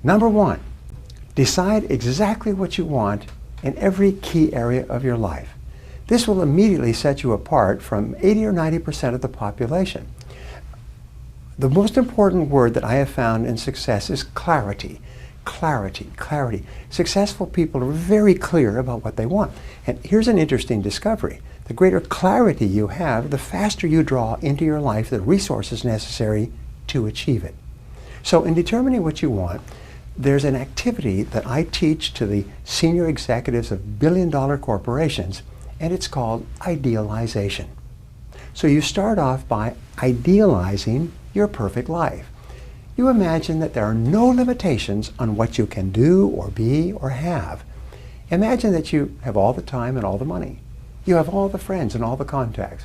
Number one, decide exactly what you want in every key area of your life. This will immediately set you apart from 80 or 90% of the population. The most important word that I have found in success is clarity. Clarity, clarity. Successful people are very clear about what they want. And here's an interesting discovery. The greater clarity you have, the faster you draw into your life the resources necessary to achieve it. So in determining what you want, there's an activity that I teach to the senior executives of billion-dollar corporations, and it's called idealization. So you start off by idealizing your perfect life. You imagine that there are no limitations on what you can do or be or have. Imagine that you have all the time and all the money. You have all the friends and all the contacts,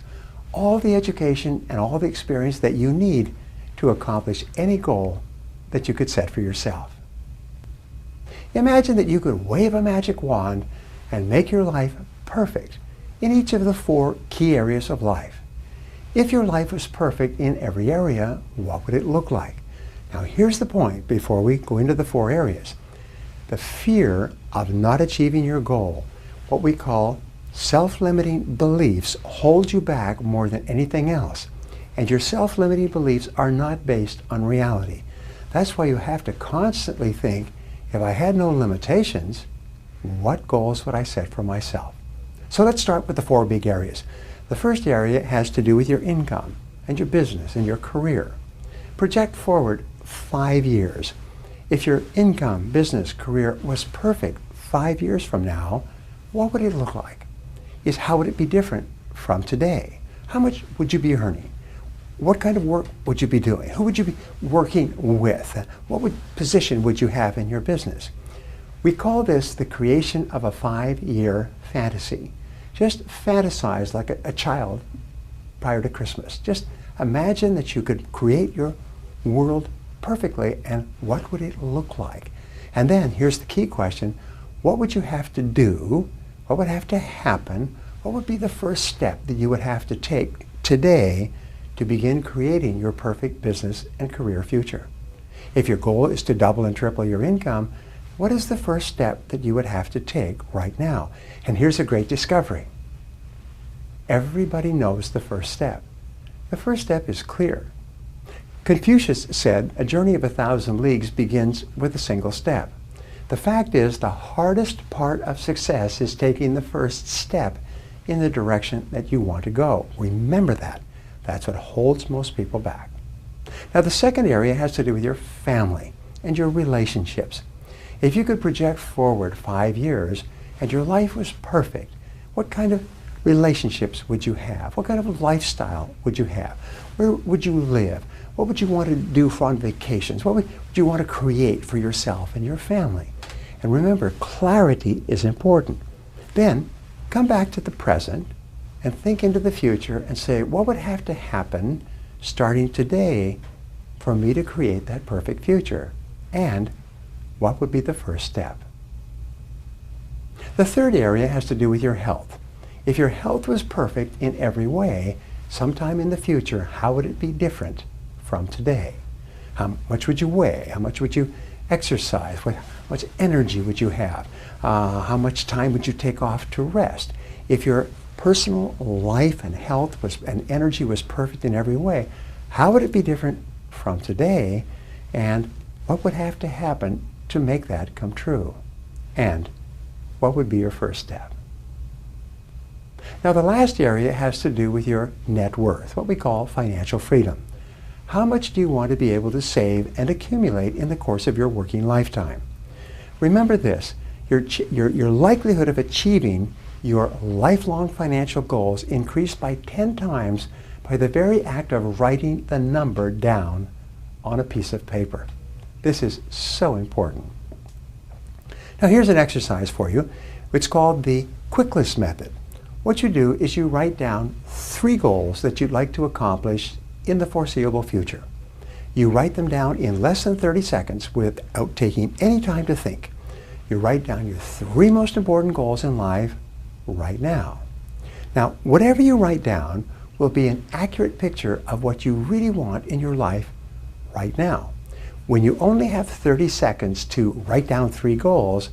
all the education and all the experience that you need to accomplish any goal that you could set for yourself. Imagine that you could wave a magic wand and make your life perfect in each of the 4 key areas of life. If your life was perfect in every area, what would it look like? Now here's the point before we go into the 4 areas. The fear of not achieving your goal, what we call self-limiting beliefs, holds you back more than anything else. And your self-limiting beliefs are not based on reality. That's why you have to constantly think, if I had no limitations, what goals would I set for myself? So let's start with the 4 big areas. The first area has to do with your income and your business and your career. Project forward 5 years. If your income, business, career was perfect 5 years from now, what would it look like? How would it be different from today? How much would you be earning? What kind of work would you be doing? Who would you be working with? What position would you have in your business? We call this the creation of a 5-year fantasy. Just fantasize like a child prior to Christmas. Just imagine that you could create your world perfectly, and what would it look like? And then here's the key question. What would you have to do? What would have to happen? What would be the first step that you would have to take today to begin creating your perfect business and career future? If your goal is to double and triple your income, what is the first step that you would have to take right now? And here's a great discovery. Everybody knows the first step. The first step is clear. Confucius said, a journey of 1,000 leagues begins with a single step. The fact is, the hardest part of success is taking the first step in the direction that you want to go. Remember that. That's what holds most people back. Now, the second area has to do with your family and your relationships. If you could project forward 5 years and your life was perfect, what kind of relationships would you have? What kind of lifestyle would you have? Where would you live? What would you want to do on vacations? What would you want to create for yourself and your family? And remember, clarity is important. Then come back to the present and think into the future and say, what would have to happen starting today for me to create that perfect future? And what would be the first step? The third area has to do with your health. If your health was perfect in every way, sometime in the future, how would it be different from today? How much would you weigh? How much would you exercise? How much energy would you have? How much time would you take off to rest? If your personal life and health and energy was perfect in every way, how would it be different from today? And what would have to happen to make that come true? And what would be your first step? Now, the last area has to do with your net worth, what we call financial freedom. How much do you want to be able to save and accumulate in the course of your working lifetime? Remember this, your likelihood of achieving your lifelong financial goals increased by 10 times by the very act of writing the number down on a piece of paper. This is so important. Now, here's an exercise for you. It's called the quick list method. What you do is you write down 3 goals that you'd like to accomplish in the foreseeable future. You write them down in less than 30 seconds without taking any time to think. You write down your 3 most important goals in life right now. Now, whatever you write down will be an accurate picture of what you really want in your life right now. when you only have 30 seconds to write down 3 goals,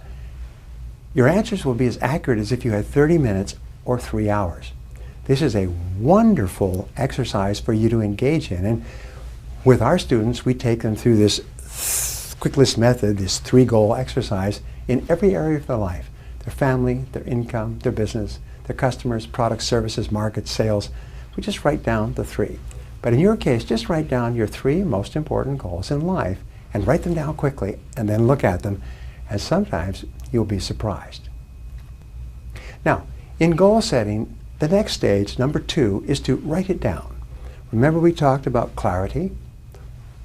your answers will be as accurate as if you had 30 minutes or 3 hours. This is a wonderful exercise for you to engage in. And with our students, we take them through this quick list method, this 3-goal exercise in every area of their life. Their family, their income, their business, their customers, products, services, markets, sales. We just write down the 3. But in your case, just write down your 3 most important goals in life and write them down quickly and then look at them, and sometimes you'll be surprised. Now, in goal setting, the next stage, number 2, is to write it down. Remember we talked about clarity?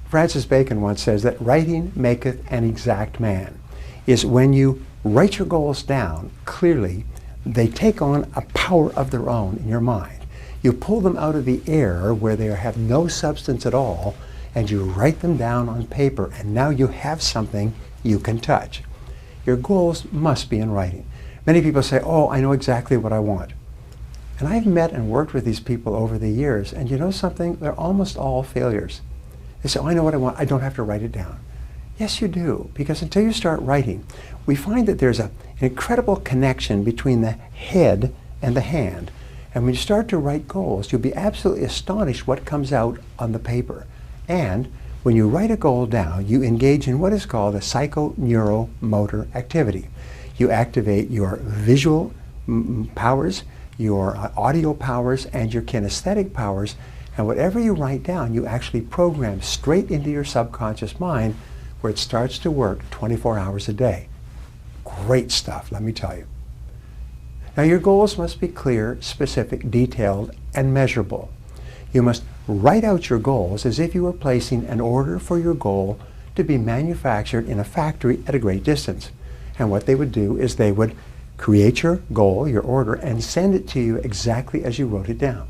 Francis Bacon once says that writing maketh an exact man. Is when you write your goals down clearly, they take on a power of their own in your mind. You pull them out of the air where they have no substance at all, and you write them down on paper, and now you have something you can touch. Your goals must be in writing. Many people say, oh, I know exactly what I want. And I've met and worked with these people over the years, and you know something? They're almost all failures. They say, oh, I know what I want. I don't have to write it down. Yes, you do, because until you start writing, we find that there's an incredible connection between the head and the hand. And when you start to write goals, you'll be absolutely astonished what comes out on the paper. And when you write a goal down, you engage in what is called a psychoneuromotor activity. You activate your visual powers, your audio powers, and your kinesthetic powers. And whatever you write down, you actually program straight into your subconscious mind, where it starts to work 24 hours a day. Great stuff, let me tell you. Now your goals must be clear, specific, detailed, and measurable. You must write out your goals as if you were placing an order for your goal to be manufactured in a factory at a great distance. And what they would do is they would create your goal, your order, and send it to you exactly as you wrote it down.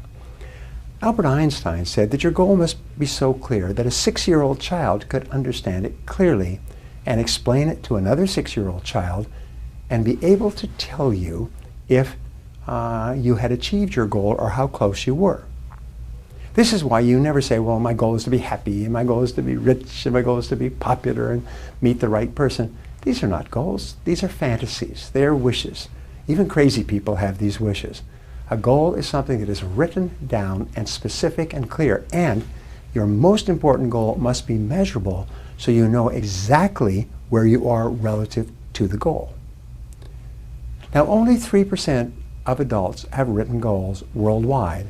Albert Einstein said that your goal must be so clear that a 6-year-old child could understand it clearly and explain it to another 6-year-old child and be able to tell you if you had achieved your goal or how close you were. This is why you never say, well, my goal is to be happy, and my goal is to be rich, and my goal is to be popular and meet the right person. These are not goals. These are fantasies. They are wishes. Even crazy people have these wishes. A goal is something that is written down and specific and clear, and your most important goal must be measurable so you know exactly where you are relative to the goal. Now, only 3% of adults have written goals worldwide,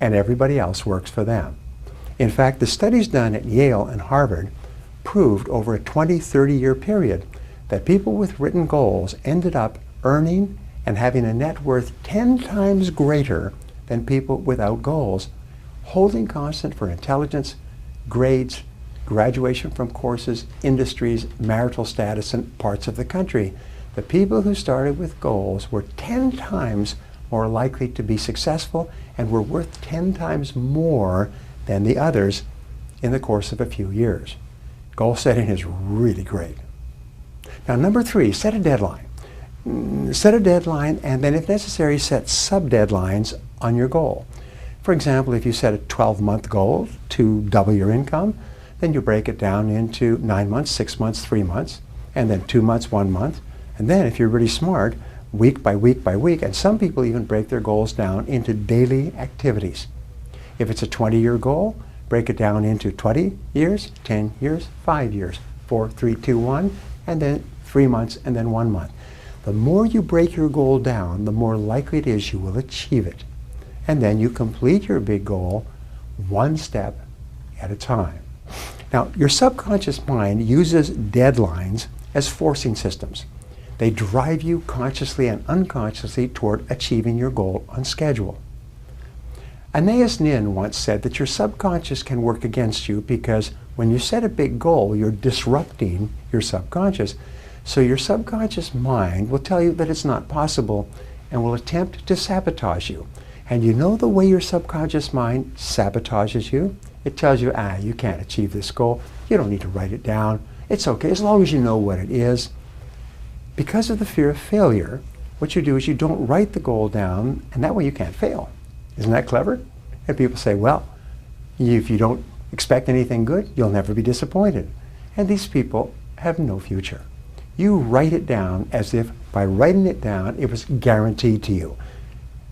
and everybody else works for them. In fact, the studies done at Yale and Harvard proved over a 20-30-year period that people with written goals ended up earning and having a net worth 10 times greater than people without goals, holding constant for intelligence, grades, graduation from courses, industries, marital status, and parts of the country. The people who started with goals were 10 times more likely to be successful and were worth 10 times more than the others in the course of a few years. Goal setting is really great. Now, number 3, set a deadline. Set a deadline, and then if necessary, set sub-deadlines on your goal. For example, if you set a 12-month goal to double your income, then you break it down into 9 months, 6 months, 3 months, and then 2 months, 1 month. And then if you're really smart, week by week by week, and some people even break their goals down into daily activities. If it's a 20-year goal, break it down into 20 years, 10 years, 5 years, 4, 3, 2, 1, and then 3 months, and then 1 month. The more you break your goal down, the more likely it is you will achieve it. And then you complete your big goal one step at a time. Now, your subconscious mind uses deadlines as forcing systems. They drive you consciously and unconsciously toward achieving your goal on schedule. Anais Nin once said that your subconscious can work against you because when you set a big goal, you're disrupting your subconscious. So your subconscious mind will tell you that it's not possible and will attempt to sabotage you. And you know the way your subconscious mind sabotages you? It tells you, you can't achieve this goal. You don't need to write it down. It's okay as long as you know what it is. Because of the fear of failure, what you do is you don't write the goal down, and that way you can't fail. Isn't that clever? And people say, well, if you don't expect anything good, you'll never be disappointed. and these people have no future. You write it down as if by writing it down it was guaranteed to you.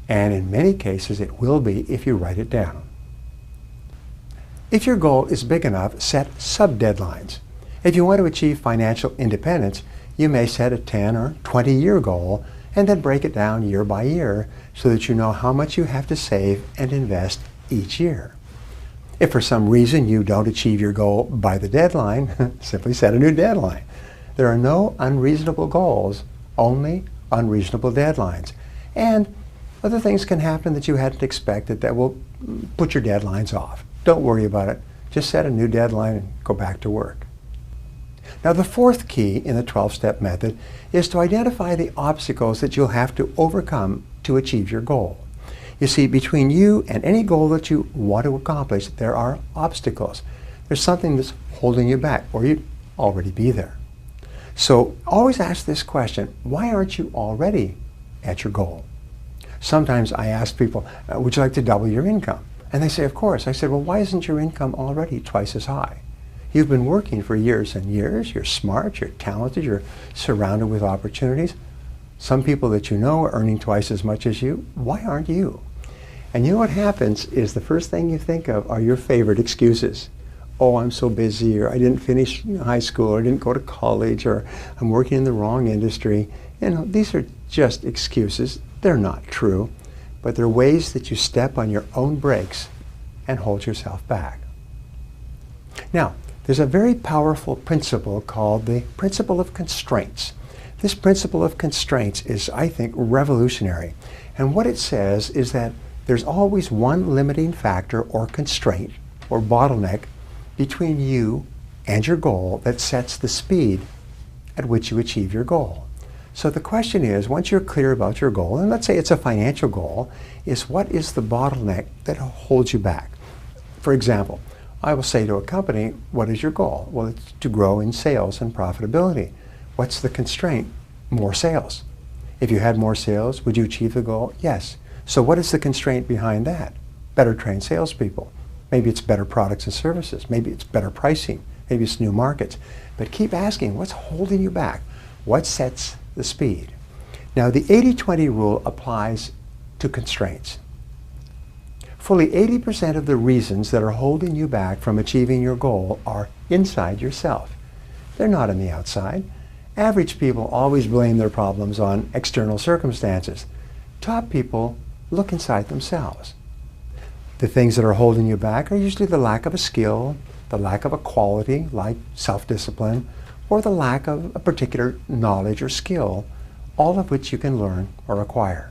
And in many cases it will be if you write it down. If your goal is big enough, set sub-deadlines. If you want to achieve financial independence, you may set a 10 or 20-year goal and then break it down year by year so that you know how much you have to save and invest each year. If for some reason you don't achieve your goal by the deadline, simply set a new deadline. There are no unreasonable goals, only unreasonable deadlines. And other things can happen that you hadn't expected that will put your deadlines off. Don't worry about it. Just set a new deadline and go back to work. Now, the fourth key in the 12-step method is to identify the obstacles that you'll have to overcome to achieve your goal. You see, between you and any goal that you want to accomplish, there are obstacles. There's something that's holding you back, or you'd already be there. So always ask this question: why aren't you already at your goal? Sometimes I ask people, would you like to double your income? And they say, of course. I said, well, why isn't your income already twice as high? You've been working for years and years. You're smart, you're talented, you're surrounded with opportunities. Some people that you know are earning twice as much as you. Why aren't you? And you know what happens is the first thing you think of are your favorite excuses. Oh, I'm so busy, or I didn't finish high school, or I didn't go to college, or I'm working in the wrong industry. You know, these are just excuses. They're not true, but they're ways that you step on your own brakes and hold yourself back. Now, there's a very powerful principle called the principle of constraints. This principle of constraints is, I think, revolutionary. And what it says is that there's always one limiting factor or constraint or bottleneck between you and your goal that sets the speed at which you achieve your goal. So the question is, once you're clear about your goal, and let's say it's a financial goal, is what is the bottleneck that holds you back? For example, I will say to a company, what is your goal? Well, it's to grow in sales and profitability. What's the constraint? More sales. If you had more sales, would you achieve the goal? Yes. So what is the constraint behind that? Better trained salespeople. Maybe it's better products and services. Maybe it's better pricing. Maybe it's new markets. But keep asking, what's holding you back? What sets the speed? Now, the 80-20 rule applies to constraints. Fully 80% of the reasons that are holding you back from achieving your goal are inside yourself. They're not on the outside. Average people always blame their problems on external circumstances. Top people look inside themselves. The things that are holding you back are usually the lack of a skill, the lack of a quality like self-discipline, or the lack of a particular knowledge or skill, all of which you can learn or acquire.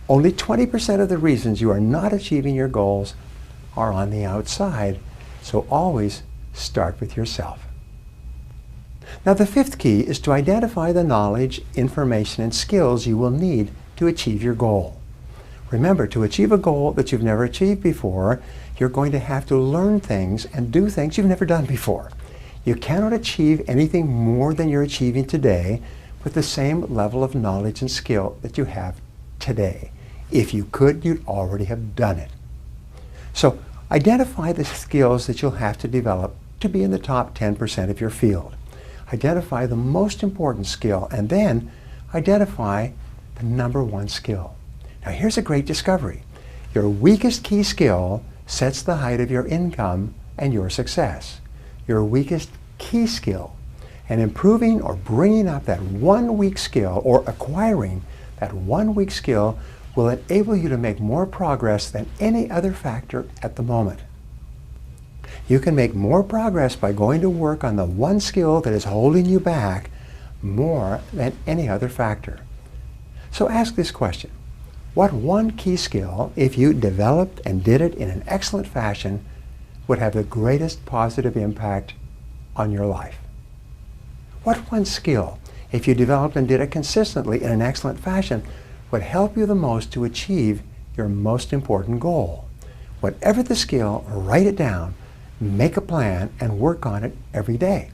Only 20% of the reasons you are not achieving your goals are on the outside, so always start with yourself. Now, the fifth key is to identify the knowledge, information, and skills you will need to achieve your goal. Remember, to achieve a goal that you've never achieved before, you're going to have to learn things and do things you've never done before. You cannot achieve anything more than you're achieving today with the same level of knowledge and skill that you have today. If you could, you'd already have done it. So identify the skills that you'll have to develop to be in the top 10% of your field. Identify the most important skill, and then identify the number one skill. Now, here's a great discovery. Your weakest key skill sets the height of your income and your success. Your weakest key skill, and improving or bringing up that one weak skill or acquiring that one weak skill will enable you to make more progress than any other factor at the moment. You can make more progress by going to work on the one skill that is holding you back more than any other factor. So ask this question: what one key skill, if you developed and did it in an excellent fashion, would have the greatest positive impact on your life? What one skill, if you developed and did it consistently in an excellent fashion, would help you the most to achieve your most important goal? Whatever the skill, write it down, make a plan, and work on it every day.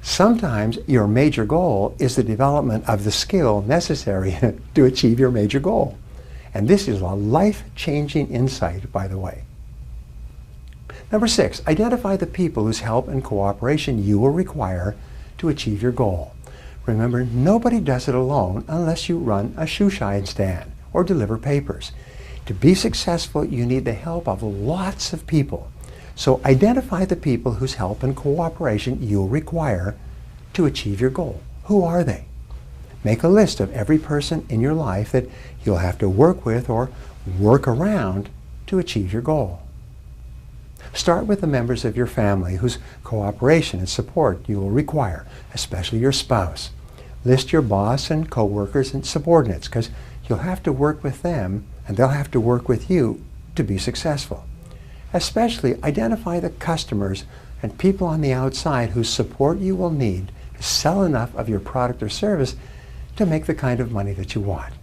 Sometimes your major goal is the development of the skill necessary to achieve your major goal. And this is a life-changing insight, by the way. Number 6, identify the people whose help and cooperation you will require to achieve your goal. Remember, nobody does it alone unless you run a shoe shine stand or deliver papers. To be successful, you need the help of lots of people. So identify the people whose help and cooperation you'll require to achieve your goal. Who are they? Make a list of every person in your life that you'll have to work with or work around to achieve your goal. Start with the members of your family whose cooperation and support you will require, especially your spouse. List your boss and co-workers and subordinates, because you'll have to work with them and they'll have to work with you to be successful. Especially identify the customers and people on the outside whose support you will need to sell enough of your product or service to make the kind of money that you want.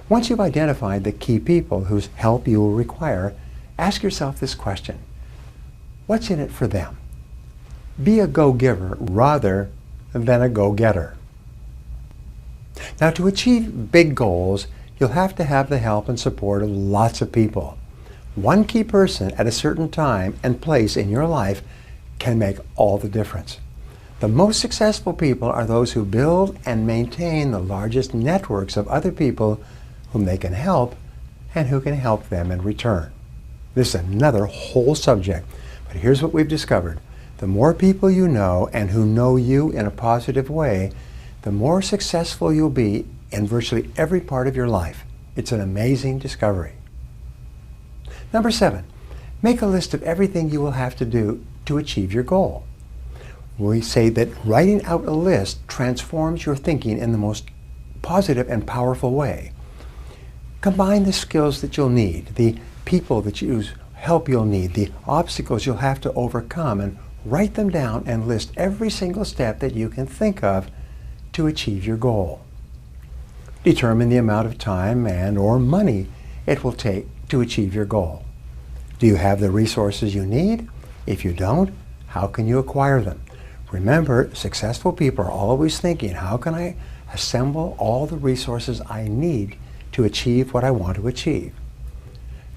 Once you've identified the key people whose help you will require, ask yourself this question: what's in it for them? Be a go-giver rather than a go-getter. Now, to achieve big goals, you'll have to have the help and support of lots of people. One key person at a certain time and place in your life can make all the difference. The most successful people are those who build and maintain the largest networks of other people whom they can help and who can help them in return. This is another whole subject, but here's what we've discovered. The more people you know and who know you in a positive way, the more successful you'll be in virtually every part of your life. It's an amazing discovery. Number 7, make a list of everything you will have to do to achieve your goal. We say that writing out a list transforms your thinking in the most positive and powerful way. Combine the skills that you'll need, the people that help you'll need, the obstacles you'll have to overcome, and write them down and list every single step that you can think of to achieve your goal. Determine the amount of time and or money it will take to achieve your goal. Do you have the resources you need? If you don't, how can you acquire them? Remember, successful people are always thinking, how can I assemble all the resources I need to achieve what I want to achieve?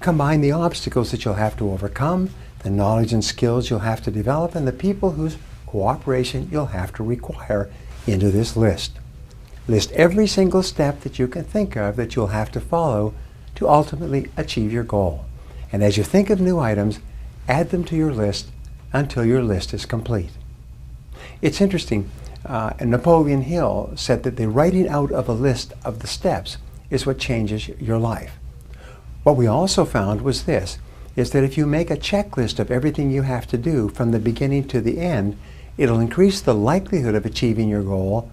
Combine the obstacles that you'll have to overcome, the knowledge and skills you'll have to develop, and the people whose cooperation you'll have to require into this list. List every single step that you can think of that you'll have to follow to ultimately achieve your goal. And as you think of new items, add them to your list until your list is complete. It's interesting, Napoleon Hill said that the writing out of a list of the steps is what changes your life. What we also found was this, is that if you make a checklist of everything you have to do from the beginning to the end, it'll increase the likelihood of achieving your goal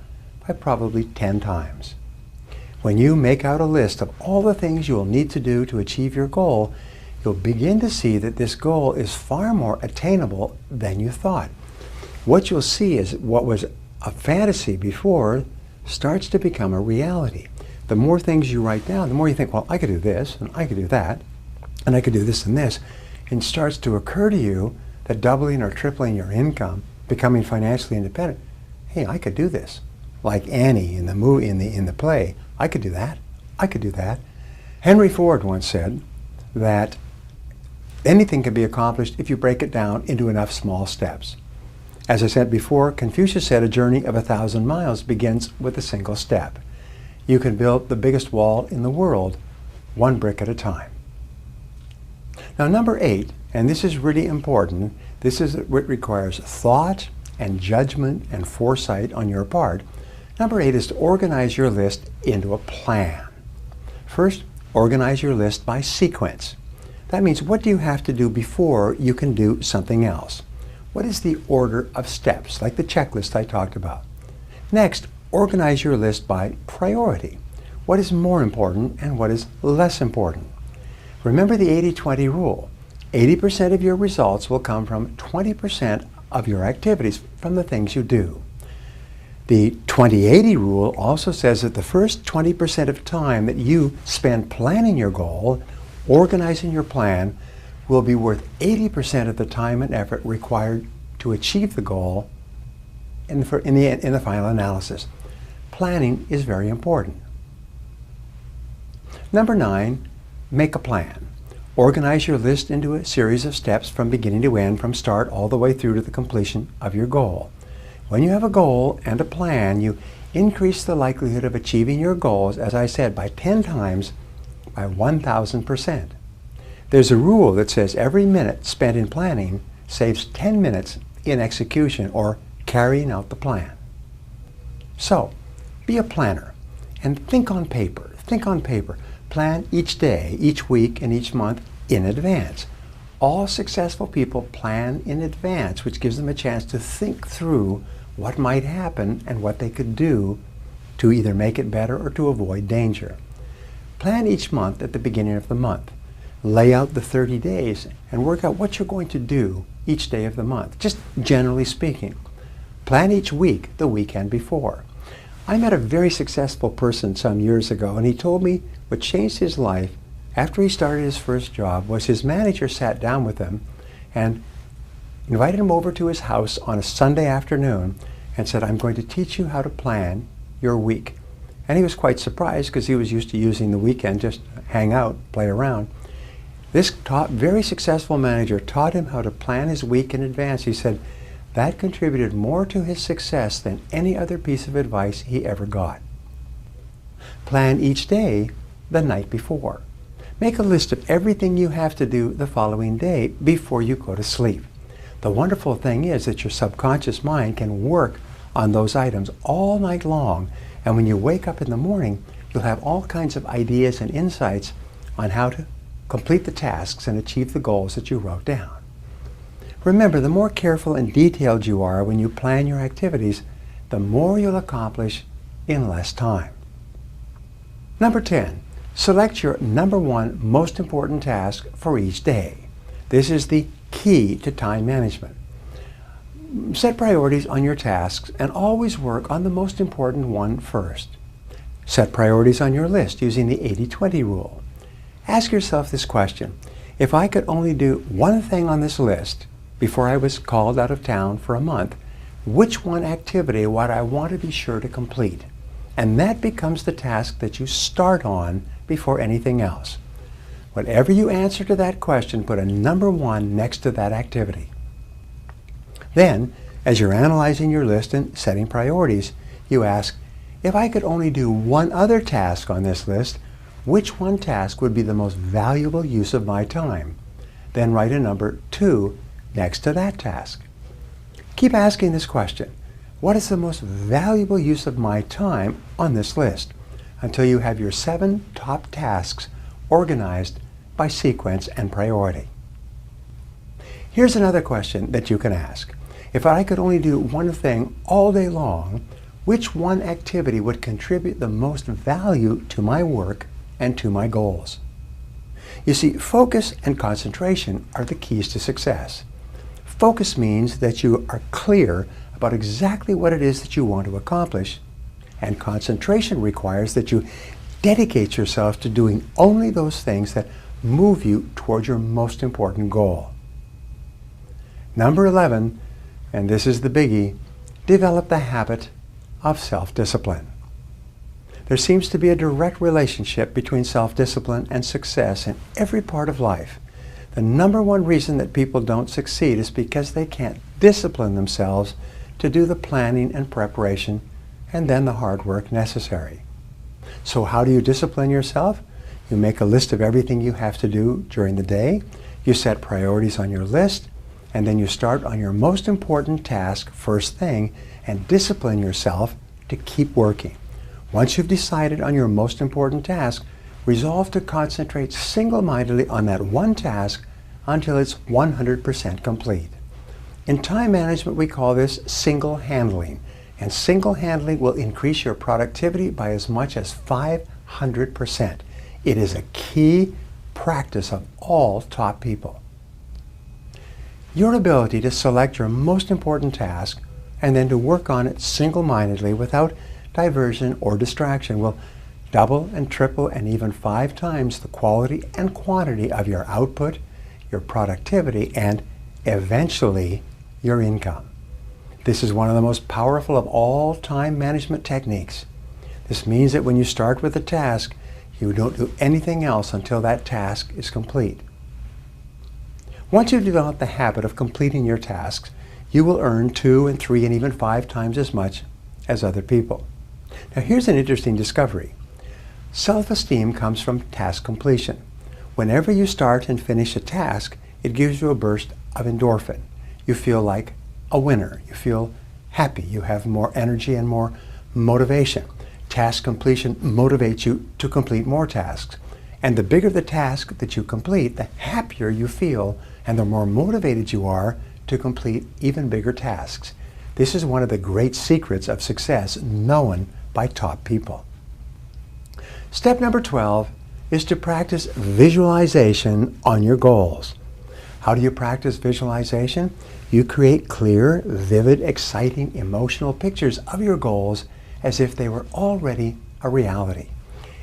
by probably 10 times. When you make out a list of all the things you will need to do to achieve your goal, you'll begin to see that this goal is far more attainable than you thought. What you'll see is what was a fantasy before starts to become a reality. The more things you write down, the more you think, well, I could do this, and I could do that, and I could do this and this. And it starts to occur to you that doubling or tripling your income, becoming financially independent, hey, I could do this. Like Annie in the movie, in the play, I could do that. I could do that. Henry Ford once said that anything can be accomplished if you break it down into enough small steps. As I said before, Confucius said a journey of 1,000 miles begins with a single step. You can build the biggest wall in the world, one brick at a time. Now, number 8, and this is really important, this is what requires thought and judgment and foresight on your part. Number 8 is to organize your list into a plan. First, organize your list by sequence. That means, what do you have to do before you can do something else? What is the order of steps, like the checklist I talked about? Next, organize your list by priority. What is more important and what is less important? Remember the 80-20 rule. 80% of your results will come from 20% of your activities, from the things you do. The 20-80 rule also says that the first 20% of time that you spend planning your goal, organizing your plan, will be worth 80% of the time and effort required to achieve the goal in the final analysis. Planning is very important. Number 9, make a plan. Organize your list into a series of steps from beginning to end, from start all the way through to the completion of your goal. When you have a goal and a plan, you increase the likelihood of achieving your goals, as I said, by 10 times, by 1,000%. There's a rule that says every minute spent in planning saves 10 minutes in execution or carrying out the plan. So, be a planner and think on paper. Think on paper. Plan each day, each week, and each month in advance. All successful people plan in advance, which gives them a chance to think through what might happen and what they could do to either make it better or to avoid danger. Plan each month at the beginning of the month. Lay out the 30 days and work out what you're going to do each day of the month, just generally speaking. Plan each week the weekend before. I met a very successful person some years ago, and he told me what changed his life after he started his first job was his manager sat down with him and invited him over to his house on a Sunday afternoon and said, "I'm going to teach you how to plan your week." And he was quite surprised because he was used to using the weekend just to hang out, play around. This very successful manager taught him how to plan his week in advance. He said that contributed more to his success than any other piece of advice he ever got. Plan each day the night before. Make a list of everything you have to do the following day before you go to sleep. The wonderful thing is that your subconscious mind can work on those items all night long, and when you wake up in the morning, you'll have all kinds of ideas and insights on how to complete the tasks and achieve the goals that you wrote down. Remember, the more careful and detailed you are when you plan your activities, the more you'll accomplish in less time. Number 10, select your number one most important task for each day. This is the key to time management. Set priorities on your tasks and always work on the most important one first. Set priorities on your list using the 80-20 rule. Ask yourself this question: if I could only do one thing on this list before I was called out of town for a month, which one activity would I want to be sure to complete? And that becomes the task that you start on before anything else. Whatever you answer to that question, put a number one next to that activity. Then, as you're analyzing your list and setting priorities, you ask, if I could only do one other task on this list, which one task would be the most valuable use of my time? Then write a number 2 next to that task. Keep asking this question: what is the most valuable use of my time on this list? Until you have your 7 top tasks organized by sequence and priority. Here's another question that you can ask. If I could only do one thing all day long, which one activity would contribute the most value to my work and to my goals? You see, focus and concentration are the keys to success. Focus means that you are clear about exactly what it is that you want to accomplish, and concentration requires that you dedicate yourself to doing only those things that move you toward your most important goal. Number 11, and this is the biggie, develop the habit of self-discipline. There seems to be a direct relationship between self-discipline and success in every part of life. The number one reason that people don't succeed is because they can't discipline themselves to do the planning and preparation and then the hard work necessary. So how do you discipline yourself? You make a list of everything you have to do during the day, you set priorities on your list, and then you start on your most important task first thing and discipline yourself to keep working. Once you've decided on your most important task, resolve to concentrate single-mindedly on that one task until it's 100% complete. In time management, we call this single-handling, and single-handling will increase your productivity by as much as 500%. It is a key practice of all top people. Your ability to select your most important task and then to work on it single-mindedly without diversion or distraction will double and triple and even 5 times the quality and quantity of your output, your productivity, and eventually your income. This is one of the most powerful of all time management techniques. This means that when you start with a task, you don't do anything else until that task is complete. Once you develop the habit of completing your tasks, you will earn 2 and 3 and even 5 times as much as other people. Now here's an interesting discovery. Self-esteem comes from task completion. Whenever you start and finish a task, it gives you a burst of endorphin. You feel like a winner. You feel happy. You have more energy and more motivation. Task completion motivates you to complete more tasks. And the bigger the task that you complete, the happier you feel and the more motivated you are to complete even bigger tasks. This is one of the great secrets of success known by top people. Step number 12 is to practice visualization on your goals. How do you practice visualization? You create clear, vivid, exciting, emotional pictures of your goals as if they were already a reality.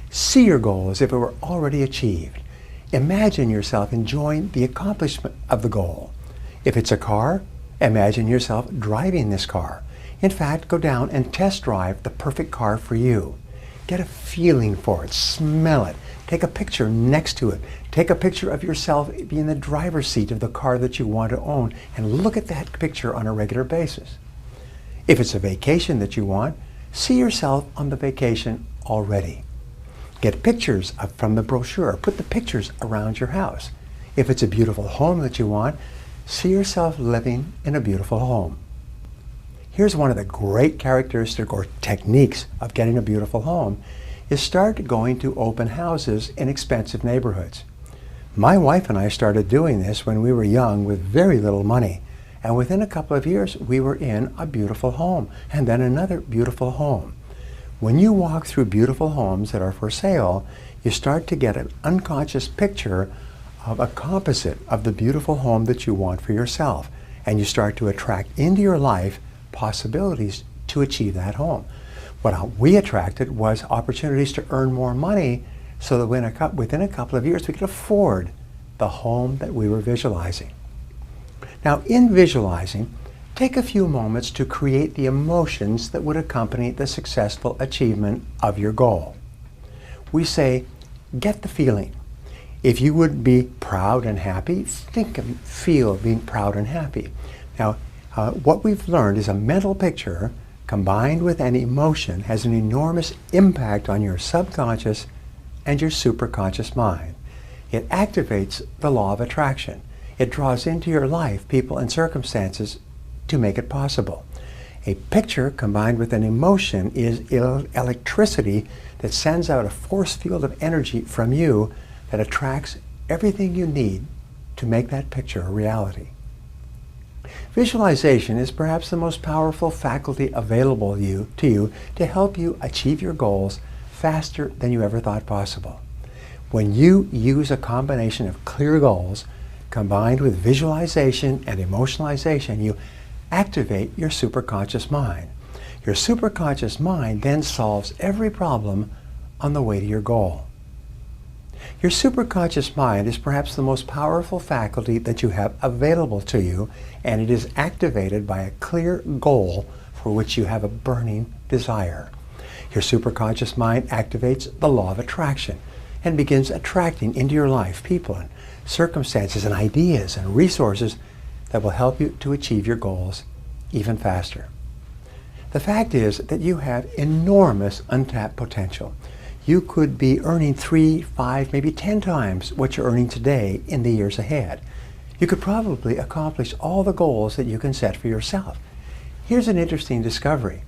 See your goal as if it were already achieved. Imagine yourself enjoying the accomplishment of the goal. If it's a car, imagine yourself driving this car. In fact, go down and test drive the perfect car for you. Get a feeling for it, smell it, take a picture next to it. Take a picture of yourself in the driver's seat of the car that you want to own and look at that picture on a regular basis. If it's a vacation that you want, see yourself on the vacation already. Get pictures from the brochure. Put the pictures around your house. If it's a beautiful home that you want, see yourself living in a beautiful home. Here's one of the great characteristics or techniques of getting a beautiful home is start going to open houses in expensive neighborhoods. My wife and I started doing this when we were young with very little money. And within a couple of years, we were in a beautiful home and then another beautiful home. When you walk through beautiful homes that are for sale, you start to get an unconscious picture of a composite of the beautiful home that you want for yourself. And you start to attract into your life possibilities to achieve that home. What we attracted was opportunities to earn more money so that within a couple of years we could afford the home that we were visualizing. Now in visualizing, take a few moments to create the emotions that would accompany the successful achievement of your goal. We say, get the feeling. If you would be proud and happy, feel being proud and happy. Now, what we've learned is a mental picture combined with an emotion has an enormous impact on your subconscious and your superconscious mind. It activates the law of attraction. It draws into your life people and circumstances to make it possible. A picture combined with an emotion is electricity that sends out a force field of energy from you that attracts everything you need to make that picture a reality. Visualization is perhaps the most powerful faculty available to you to help you achieve your goals faster than you ever thought possible. When you use a combination of clear goals combined with visualization and emotionalization, you activate your superconscious mind. Your superconscious mind then solves every problem on the way to your goal. Your superconscious mind is perhaps the most powerful faculty that you have available to you, and it is activated by a clear goal for which you have a burning desire. Your superconscious mind activates the law of attraction and begins attracting into your life people and circumstances and ideas and resources that will help you to achieve your goals even faster. The fact is that you have enormous untapped potential. You could be earning 3, 5, maybe 10 times what you're earning today in the years ahead. You could probably accomplish all the goals that you can set for yourself. Here's an interesting discovery.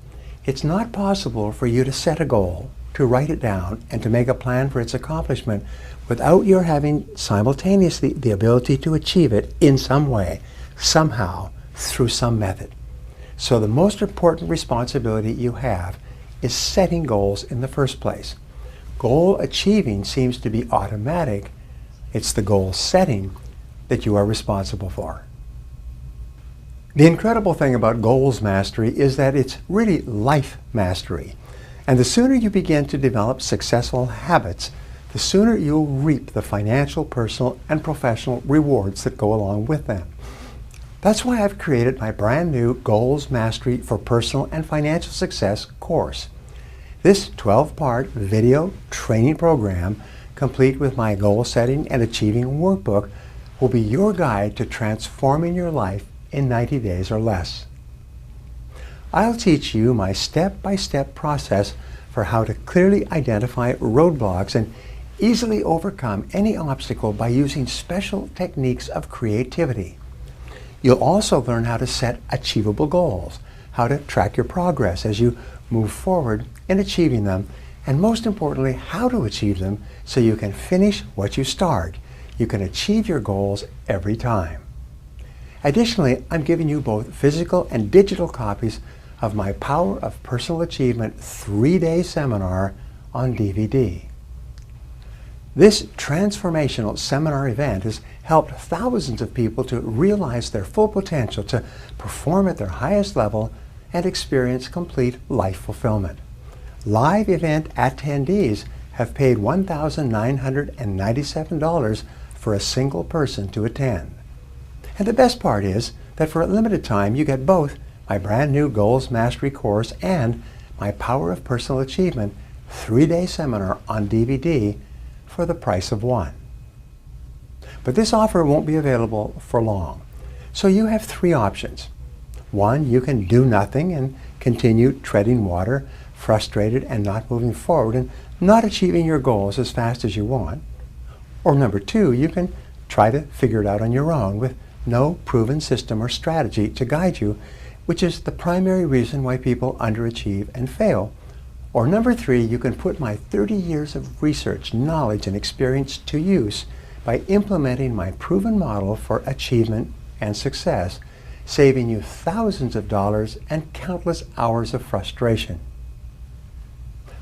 It's not possible for you to set a goal, to write it down, and to make a plan for its accomplishment without your having simultaneously the ability to achieve it in some way, somehow, through some method. So the most important responsibility you have is setting goals in the first place. Goal achieving seems to be automatic. It's the goal setting that you are responsible for. The incredible thing about goals mastery is that it's really life mastery. And the sooner you begin to develop successful habits, the sooner you'll reap the financial, personal, and professional rewards that go along with them. That's why I've created my brand new Goals Mastery for Personal and Financial Success course. This 12-part video training program, complete with my goal setting and achieving workbook, will be your guide to transforming your life in 90 days or less. I'll teach you my step-by-step process for how to clearly identify roadblocks and easily overcome any obstacle by using special techniques of creativity. You'll also learn how to set achievable goals, how to track your progress as you move forward in achieving them, and most importantly, how to achieve them so you can finish what you start. You can achieve your goals every time. Additionally, I'm giving you both physical and digital copies of my Power of Personal Achievement 3-day seminar on DVD. This transformational seminar event has helped thousands of people to realize their full potential, to perform at their highest level, and experience complete life fulfillment. Live event attendees have paid $1,997 for a single person to attend. And the best part is that for a limited time you get both my brand new Goals Mastery course and my Power of Personal Achievement 3-day seminar on DVD for the price of one. But this offer won't be available for long. So you have 3 options. 1, you can do nothing and continue treading water, frustrated and not moving forward and not achieving your goals as fast as you want. Or number 2, you can try to figure it out on your own with no proven system or strategy to guide you, which is the primary reason why people underachieve and fail. Or number 3, you can put my 30 years of research, knowledge, and experience to use by implementing my proven model for achievement and success, saving you thousands of dollars and countless hours of frustration.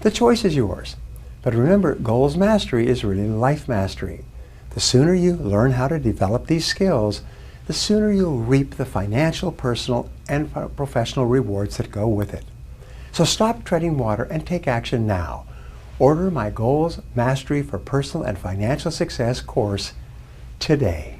The choice is yours, but remember, goals mastery is really life mastery. The sooner you learn how to develop these skills, the sooner you'll reap the financial, personal, and professional rewards that go with it. So stop treading water and take action now. Order my Goals Mastery for Personal and Financial Success course today.